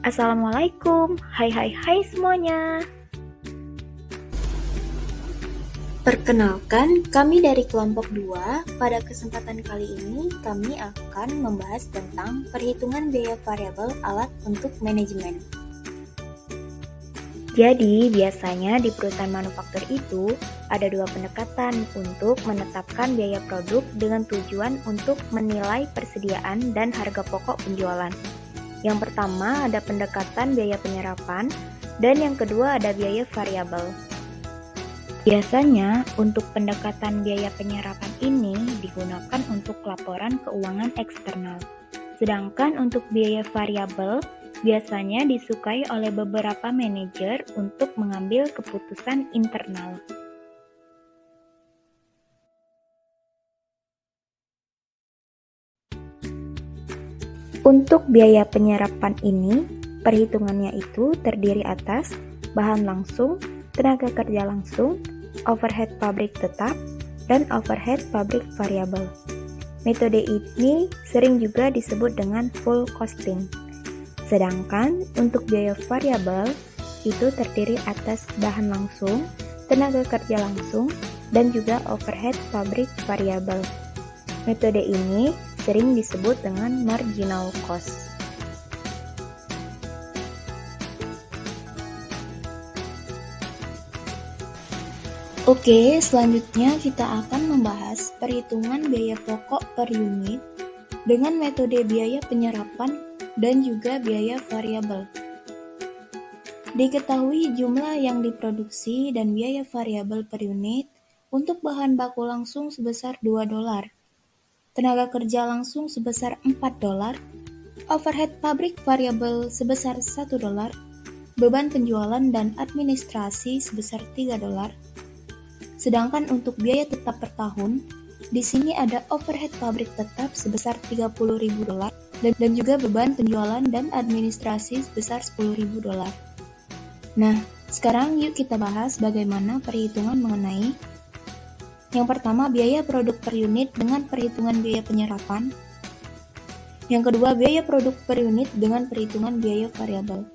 Assalamualaikum, hai semuanya. Perkenalkan, kami dari kelompok 2. Pada kesempatan kali ini, kami akan membahas tentang perhitungan biaya variabel alat untuk manajemen. Jadi, biasanya di perusahaan manufaktur itu ada dua pendekatan untuk menetapkan biaya produk dengan tujuan untuk menilai persediaan dan harga pokok penjualan. Yang pertama ada pendekatan biaya penyerapan, dan yang kedua ada biaya variabel. Biasanya, untuk pendekatan biaya penyerapan ini digunakan untuk laporan keuangan eksternal. Sedangkan untuk biaya variabel, biasanya disukai oleh beberapa manajer untuk mengambil keputusan internal. Untuk biaya penyerapan ini, perhitungannya itu terdiri atas bahan langsung, tenaga kerja langsung, overhead pabrik tetap, dan overhead pabrik variabel. Metode ini sering juga disebut dengan full costing. Sedangkan untuk biaya variabel itu terdiri atas bahan langsung, tenaga kerja langsung, dan juga overhead pabrik variabel. Metode ini sering disebut dengan marginal cost. Oke, selanjutnya kita akan membahas perhitungan biaya pokok per unit dengan metode biaya penyerapan dan juga biaya variabel. Diketahui jumlah yang diproduksi dan biaya variabel per unit untuk bahan baku langsung sebesar $2, tenaga kerja langsung sebesar $4, overhead pabrik variabel sebesar $1, beban penjualan dan administrasi sebesar $3. Sedangkan untuk biaya tetap per tahun, di sini ada overhead pabrik tetap sebesar $30.000 dan juga beban penjualan dan administrasi sebesar $10.000. Nah, sekarang yuk kita bahas bagaimana perhitungan mengenai yang pertama, biaya produk per unit dengan perhitungan biaya penyerapan. Yang kedua, biaya produk per unit dengan perhitungan biaya variabel.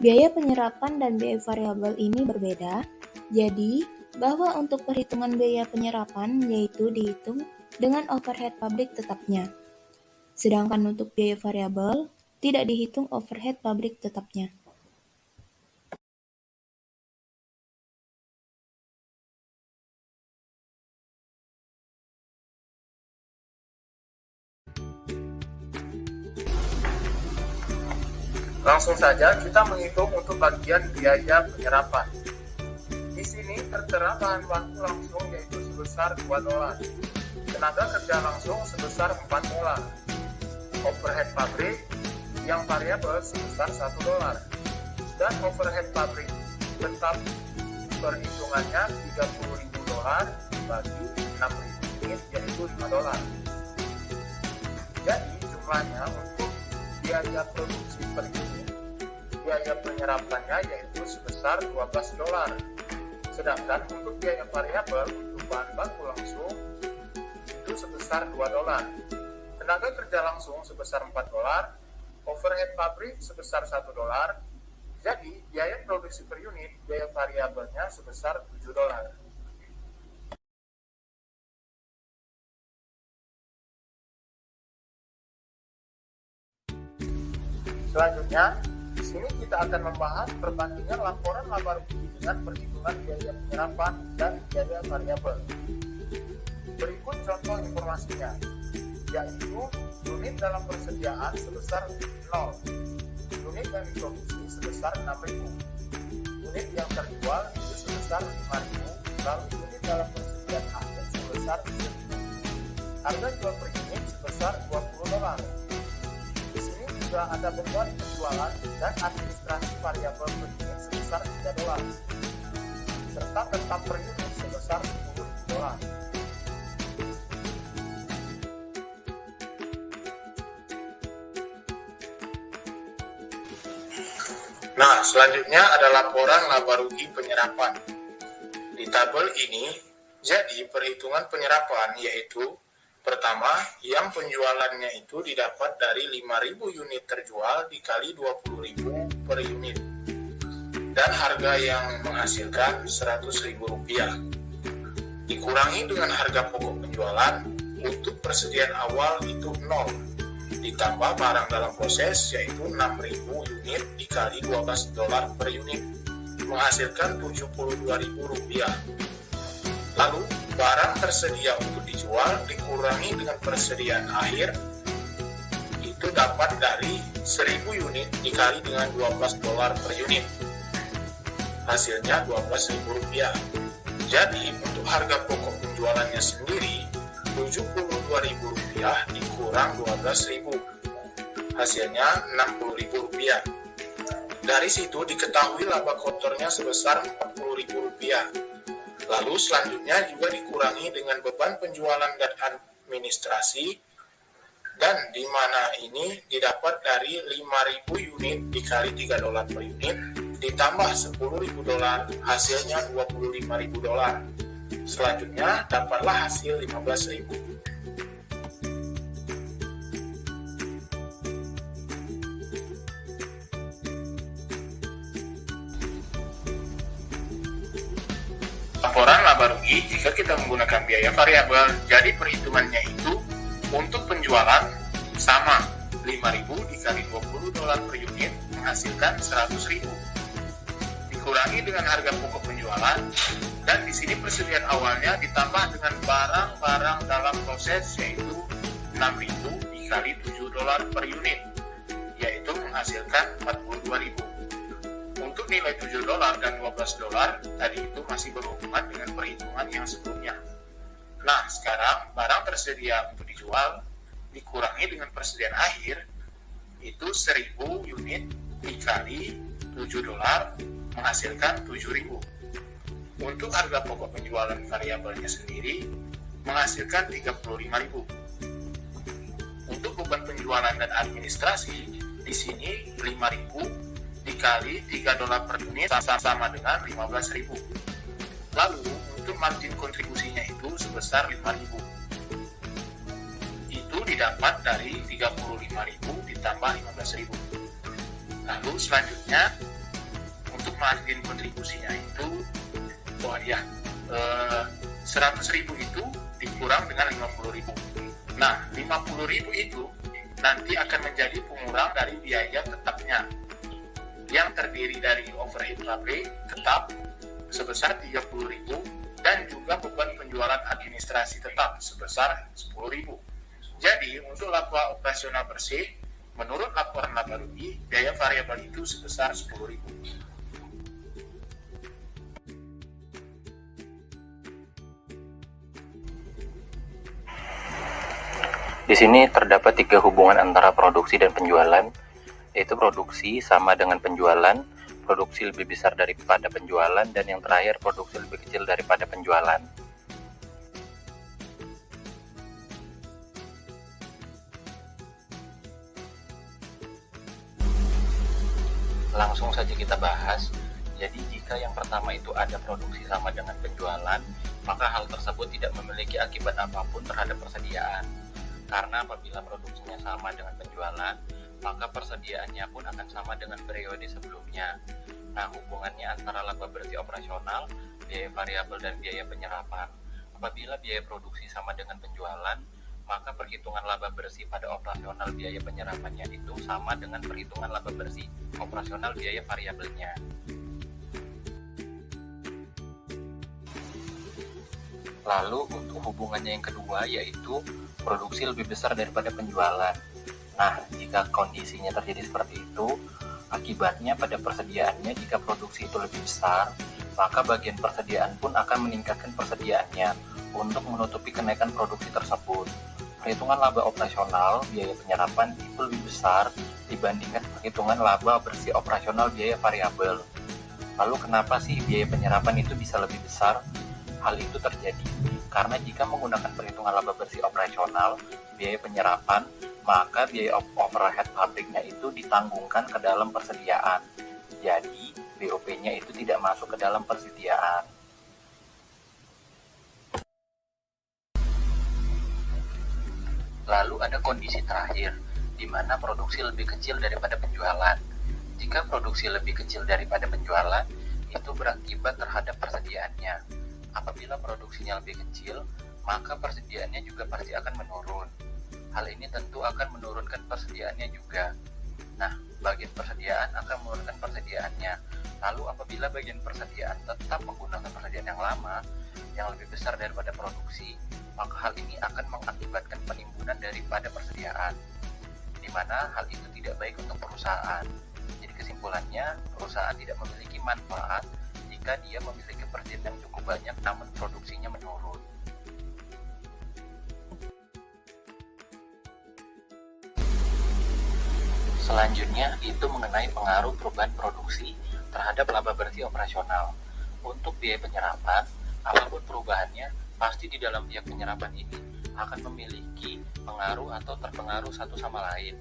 Biaya penyerapan dan biaya variabel ini berbeda, jadi bahwa untuk perhitungan biaya penyerapan yaitu dihitung dengan overhead pabrik tetapnya. Sedangkan untuk biaya variabel tidak dihitung overhead pabrik tetapnya. Langsung saja kita menghitung untuk bagian biaya penyerapan. Di sini tertera bahan baku langsung yaitu sebesar $2, tenaga kerja langsung sebesar $4, overhead pabrik yang variabel sebesar $1, dan overhead pabrik tetap perhitungannya $30.000 bagi 6.000 unit yaitu $5. Jadi jumlahnya untuk biaya produksi per unit, biaya penyerapannya yaitu sebesar $12. Sedangkan untuk biaya variabel untuk bahan baku langsung itu sebesar $2. Tenaga kerja langsung sebesar $4, overhead pabrik sebesar $1. Jadi biaya produksi per unit, biaya variabelnya sebesar $7. Selanjutnya, di sini kita akan membahas perbandingan laporan laba rugi dengan perhitungan biaya penyerapan dan biaya variabel. Berikut contoh informasinya, yaitu unit dalam persediaan sebesar 0, unit yang diproduksi sebesar 6.000, unit yang terjual itu sebesar 5.000, lalu unit dalam persediaan akhir sebesar 1.000. Harga jual per unit sebesar $20. Juga ada beban penjualan dan administrasi variabel per unit sebesar $3, serta tetap per unit sebesar $10.000. Nah, selanjutnya ada laporan laba rugi penyerapan. Di tabel ini, jadi perhitungan penyerapan yaitu Pertama, yang penjualannya itu didapat dari 5.000 unit terjual dikali 20.000 per unit. Dan harga yang menghasilkan Rp100.000. Dikurangi dengan harga pokok penjualan, untuk persediaan awal itu 0. Ditambah barang dalam proses yaitu 6.000 unit dikali $12 per unit, menghasilkan Rp72.000. Lalu, barang tersedia untuk dijual dikurangi dengan persediaan akhir, itu dapat dari 1.000 unit dikali dengan $12 per unit. Hasilnya Rp12.000. Jadi, untuk harga pokok penjualannya sendiri, Rp72.000 dikurang Rp12.000. Hasilnya Rp60.000. Dari situ diketahui laba kotornya sebesar Rp40.000. Lalu selanjutnya juga dikurangi dengan beban penjualan dan administrasi, dan di mana ini didapat dari 5.000 unit dikali $3 per unit, ditambah $10.000, hasilnya $25.000. Selanjutnya dapatlah hasil 15.000. Laporan laba rugi jika kita menggunakan biaya variabel, jadi perhitungannya itu untuk penjualan sama 5.000 dikali $20 per unit menghasilkan 100.000. Dikurangi dengan harga pokok penjualan, dan di sini persediaan awalnya ditambah dengan barang-barang dalam proses yaitu 6.000 dikali $7 per unit, yaitu menghasilkan 42.000. Untuk nilai $7 dan $12 tadi itu masih berhubungan dengan perhitungan yang sebelumnya. Nah, sekarang barang tersedia untuk dijual dikurangi dengan persediaan akhir, itu 1.000 unit dikali $7 menghasilkan 7.000. Untuk harga pokok penjualan variabelnya sendiri menghasilkan 35.000. Untuk beban penjualan dan administrasi di sini 5.000 dikali $3 per unit sama dengan 15.000. Lalu untuk margin kontribusinya itu sebesar 5.000. Itu didapat dari 35.000 ditambah 15.000. Lalu selanjutnya untuk margin kontribusinya itu 100.000 itu dikurang dengan 50.000. Nah, 50.000 itu nanti akan menjadi pengurang dari biaya tetapnya, yang terdiri dari overhead pabrik tetap sebesar 30.000 dan juga beban penjualan administrasi tetap sebesar 10.000. Jadi untuk laba operasional bersih, menurut laporan laba rugi, biaya variabel itu sebesar 10.000. Di sini terdapat 3 hubungan antara produksi dan penjualan, yaitu produksi sama dengan penjualan, produksi lebih besar daripada penjualan, dan yang terakhir produksi lebih kecil daripada penjualan. Langsung saja kita bahas. Jadi jika yang pertama itu ada produksi sama dengan penjualan, maka hal tersebut tidak memiliki akibat apapun terhadap persediaan. Karena apabila produksinya sama dengan penjualan, maka persediaannya pun akan sama dengan periode sebelumnya. Nah, hubungannya antara laba bersih operasional, biaya variabel, dan biaya penyerapan. Apabila biaya produksi sama dengan penjualan, maka perhitungan laba bersih pada operasional biaya penyerapannya itu sama dengan perhitungan laba bersih operasional biaya variabelnya. Lalu untuk hubungannya yang kedua, yaitu produksi lebih besar daripada penjualan. Nah, jika kondisinya terjadi seperti itu, akibatnya pada persediaannya, jika produksi itu lebih besar, maka bagian persediaan pun akan meningkatkan persediaannya untuk menutupi kenaikan produksi tersebut. Perhitungan laba operasional biaya penyerapan itu lebih besar dibandingkan perhitungan laba bersih operasional biaya variabel. Lalu kenapa sih biaya penyerapan itu bisa lebih besar? Hal itu terjadi karena jika menggunakan perhitungan laba bersih operasional biaya penyerapan, maka biaya overhead pabriknya itu ditanggungkan ke dalam persediaan. Jadi, BOP-nya itu tidak masuk ke dalam persediaan. Lalu ada kondisi terakhir, di mana produksi lebih kecil daripada penjualan. Jika produksi lebih kecil daripada penjualan, itu berakibat terhadap persediaannya. Apabila produksinya lebih kecil, maka persediaannya juga pasti akan menurun. Hal ini tentu akan menurunkan persediaannya juga. Nah, bagian persediaan akan menurunkan persediaannya. Lalu apabila bagian persediaan tetap menggunakan persediaan yang lama, yang lebih besar daripada produksi, maka hal ini akan mengakibatkan penimbunan daripada persediaan, di mana hal itu tidak baik untuk perusahaan. Jadi kesimpulannya, perusahaan tidak memiliki manfaat jika dia memiliki persediaan yang cukup banyak namun produksinya menurun. Selanjutnya, itu mengenai pengaruh perubahan produksi terhadap laba bersih operasional. Untuk biaya penyerapan, apapun perubahannya, pasti di dalam pihak penyerapan ini akan memiliki pengaruh atau terpengaruh satu sama lain.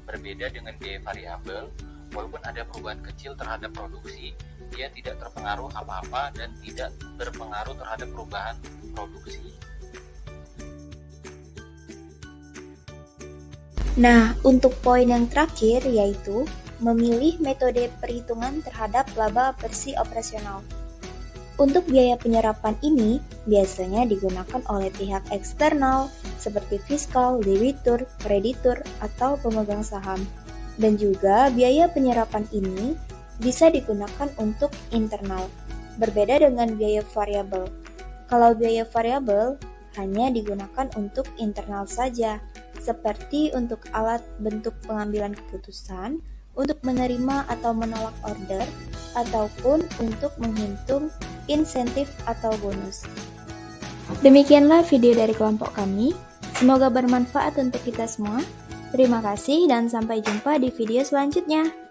Berbeda dengan biaya variabel, walaupun ada perubahan kecil terhadap produksi, dia tidak terpengaruh apa-apa dan tidak berpengaruh terhadap perubahan produksi. Nah, untuk poin yang terakhir yaitu memilih metode perhitungan terhadap laba bersih operasional. Untuk biaya penyerapan ini biasanya digunakan oleh pihak eksternal seperti fiskal, debitur, kreditur, atau pemegang saham. Dan juga biaya penyerapan ini bisa digunakan untuk internal, berbeda dengan biaya variabel. Kalau biaya variabel hanya digunakan untuk internal saja, seperti untuk alat bentuk pengambilan keputusan, untuk menerima atau menolak order, ataupun untuk menghitung insentif atau bonus. Demikianlah video dari kelompok kami. Semoga bermanfaat untuk kita semua. Terima kasih dan sampai jumpa di video selanjutnya.